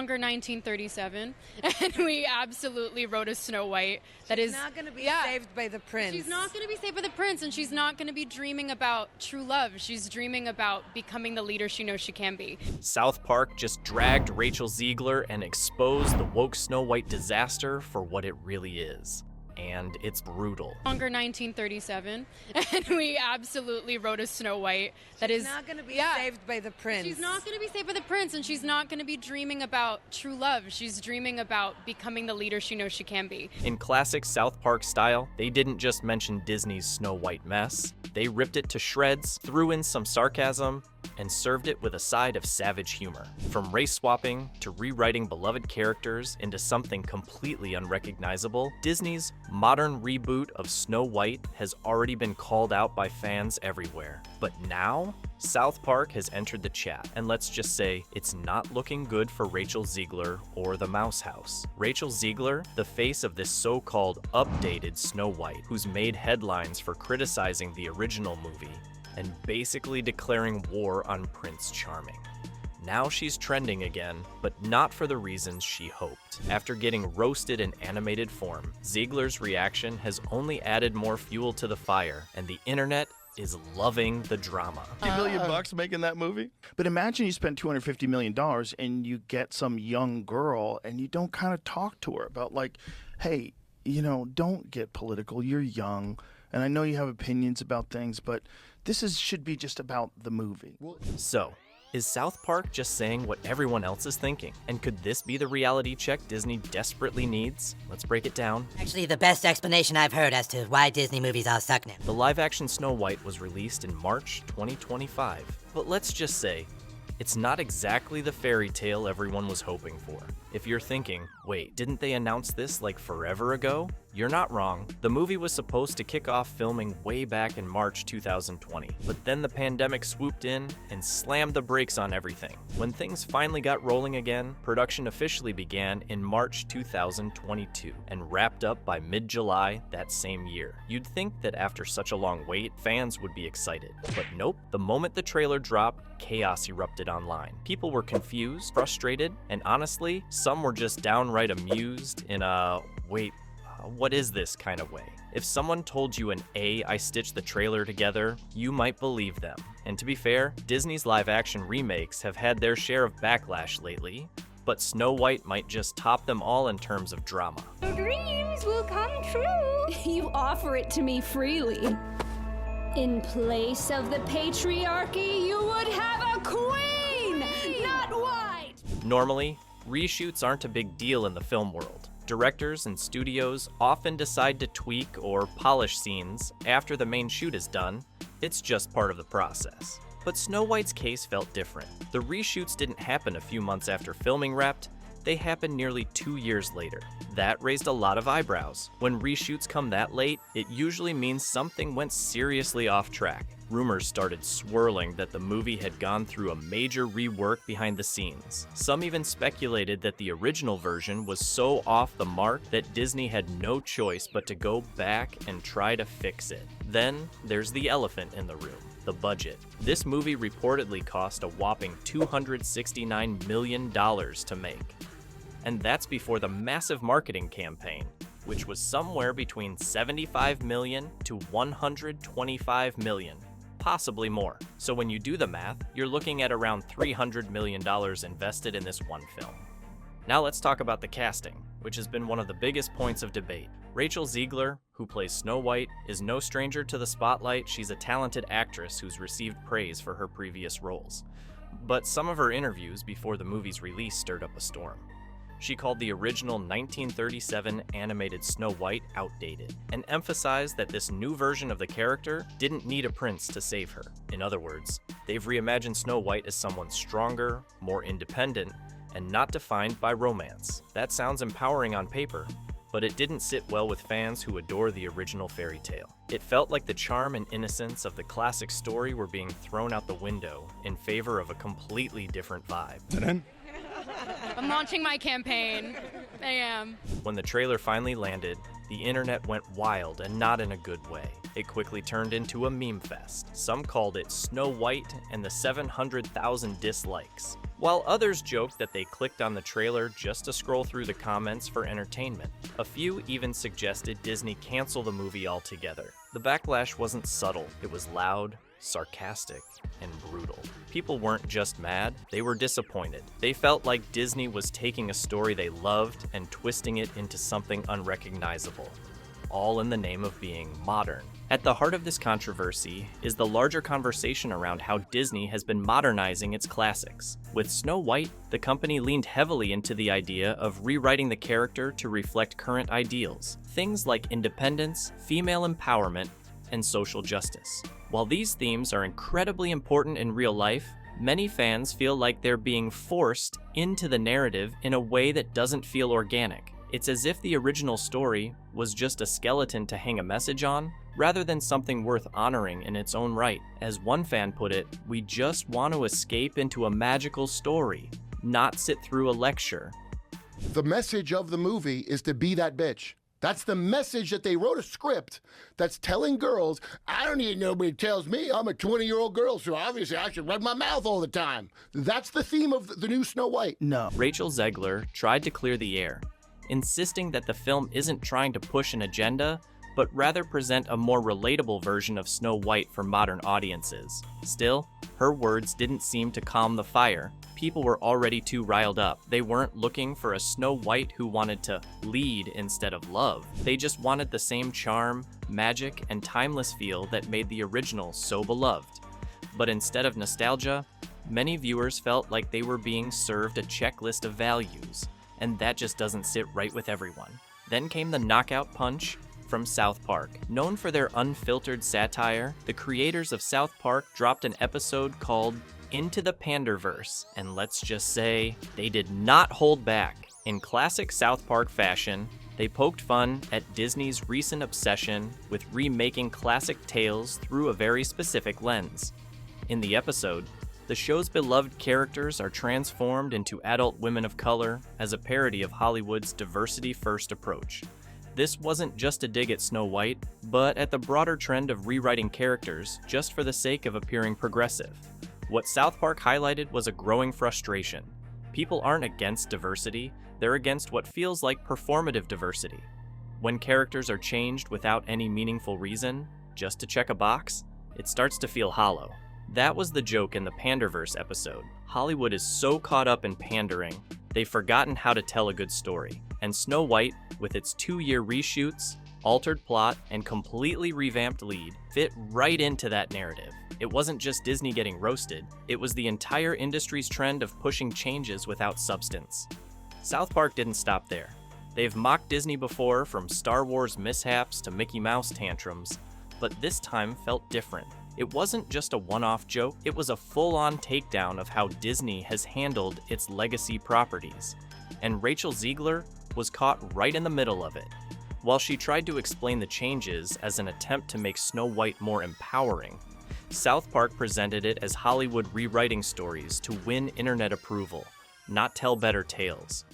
longer 1937, and we absolutely wrote a Snow White that is not going to be saved by the prince. She's not going to be saved by the prince, and she's not going to be dreaming about true love. She's dreaming about becoming the leader she knows she can be. South Park just dragged Rachel Zegler and exposed the woke Snow White disaster for what it really is. And it's brutal. Longer 1937, and we absolutely wrote a Snow White that is not going to be saved by the prince. She's not going to be saved by the prince, and she's not going to be dreaming about true love. She's dreaming about becoming the leader she knows she can be. In classic South Park style, they didn't just mention Disney's Snow White mess. They ripped it to shreds, threw in some sarcasm, and served it with a side of savage humor. From race swapping to rewriting beloved characters into something completely unrecognizable, Disney's modern reboot of Snow White has already been called out by fans everywhere. But now, South Park has entered the chat, and let's just say it's not looking good for Rachel Zegler or the Mouse House. Rachel Zegler, the face of this so-called updated Snow White, who's made headlines for criticizing the original movie, and basically declaring war on Prince Charming. Now she's trending again, but not for the reasons she hoped. After getting roasted in animated form, Ziegler's reaction has only added more fuel to the fire, and the internet is loving the drama. $50 million making that movie? But imagine you spend $250 million and you get some young girl and you don't kind of talk to her about like, hey, you know, don't get political, you're young, and I know you have opinions about things, but should be just about the movie. So, is South Park just saying what everyone else is thinking? And could this be the reality check Disney desperately needs? Let's break it down. Actually, the best explanation I've heard as to why Disney movies all suck now. The live-action Snow White was released in March 2025. But let's just say, it's not exactly the fairy tale everyone was hoping for. If you're thinking, wait, didn't they announce this like forever ago? You're not wrong. The movie was supposed to kick off filming way back in March 2020, but then the pandemic swooped in and slammed the brakes on everything. When things finally got rolling again, production officially began in March 2022 and wrapped up by mid-July that same year. You'd think that after such a long wait, fans would be excited, but nope. The moment the trailer dropped, chaos erupted online. People were confused, frustrated, and honestly, some were just downright amused in a, wait, what is this kind of way. If someone told you I stitched the trailer together, you might believe them. And to be fair, Disney's live-action remakes have had their share of backlash lately, but Snow White might just top them all in terms of drama. Your dreams will come true. You offer it to me freely. In place of the patriarchy, you would have a queen, not white. Normally, reshoots aren't a big deal in the film world. Directors and studios often decide to tweak or polish scenes after the main shoot is done. It's just part of the process. But Snow White's case felt different. The reshoots didn't happen a few months after filming wrapped, they happened nearly 2 years later. That raised a lot of eyebrows. When reshoots come that late, it usually means something went seriously off track. Rumors started swirling that the movie had gone through a major rework behind the scenes. Some even speculated that the original version was so off the mark that Disney had no choice but to go back and try to fix it. Then there's the elephant in the room. The budget. This movie reportedly cost a whopping $269 million to make. And that's before the massive marketing campaign, which was somewhere between $75 million to $125 million, possibly more. So when you do the math, you're looking at around $300 million invested in this one film. Now let's talk about the casting, which has been one of the biggest points of debate. Rachel Zegler, who plays Snow White, is no stranger to the spotlight. She's a talented actress who's received praise for her previous roles. But some of her interviews before the movie's release stirred up a storm. She called the original 1937 animated Snow White outdated, and emphasized that this new version of the character didn't need a prince to save her. In other words, they've reimagined Snow White as someone stronger, more independent, and not defined by romance. That sounds empowering on paper, but it didn't sit well with fans who adore the original fairy tale. It felt like the charm and innocence of the classic story were being thrown out the window in favor of a completely different vibe. I'm launching my campaign. I am. When the trailer finally landed, the internet went wild, and not in a good way. It quickly turned into a meme fest. Some called it Snow White and the 700,000 dislikes, while others joked that they clicked on the trailer just to scroll through the comments for entertainment. A few even suggested Disney cancel the movie altogether. The backlash wasn't subtle, it was loud, sarcastic, and brutal. People weren't just mad, they were disappointed. They felt like Disney was taking a story they loved and twisting it into something unrecognizable, all in the name of being modern. At the heart of this controversy is the larger conversation around how Disney has been modernizing its classics. With Snow White, the company leaned heavily into the idea of rewriting the character to reflect current ideals, things like independence, female empowerment, and social justice. While these themes are incredibly important in real life, many fans feel like they're being forced into the narrative in a way that doesn't feel organic. It's as if the original story was just a skeleton to hang a message on, rather than something worth honoring in its own right. As one fan put it, "We just want to escape into a magical story, not sit through a lecture." The message of the movie is to be that bitch. That's the message that they wrote a script that's telling girls, I don't need nobody tells me I'm a 20-year-old girl, so obviously I should run my mouth all the time. That's the theme of the new Snow White. No. Rachel Zegler tried to clear the air, insisting that the film isn't trying to push an agenda, but rather present a more relatable version of Snow White for modern audiences. Still, her words didn't seem to calm the fire. People were already too riled up. They weren't looking for a Snow White who wanted to lead instead of love. They just wanted the same charm, magic, and timeless feel that made the original so beloved. But instead of nostalgia, many viewers felt like they were being served a checklist of values, and that just doesn't sit right with everyone. Then came the knockout punch from South Park. Known for their unfiltered satire, the creators of South Park dropped an episode called Into the Panderverse, and let's just say, they did not hold back. In classic South Park fashion, they poked fun at Disney's recent obsession with remaking classic tales through a very specific lens. In the episode, the show's beloved characters are transformed into adult women of color as a parody of Hollywood's diversity-first approach. This wasn't just a dig at Snow White, but at the broader trend of rewriting characters just for the sake of appearing progressive. What South Park highlighted was a growing frustration. People aren't against diversity, they're against what feels like performative diversity. When characters are changed without any meaningful reason, just to check a box, it starts to feel hollow. That was the joke in the Panderverse episode. Hollywood is so caught up in pandering, they've forgotten how to tell a good story. And Snow White, with its 2-year reshoots, altered plot, and completely revamped lead, fit right into that narrative. It wasn't just Disney getting roasted, it was the entire industry's trend of pushing changes without substance. South Park didn't stop there. They've mocked Disney before, from Star Wars mishaps to Mickey Mouse tantrums, but this time felt different. It wasn't just a one-off joke, it was a full-on takedown of how Disney has handled its legacy properties. And Rachel Zegler was caught right in the middle of it. While she tried to explain the changes as an attempt to make Snow White more empowering, South Park presented it as Hollywood rewriting stories to win internet approval, not tell better tales.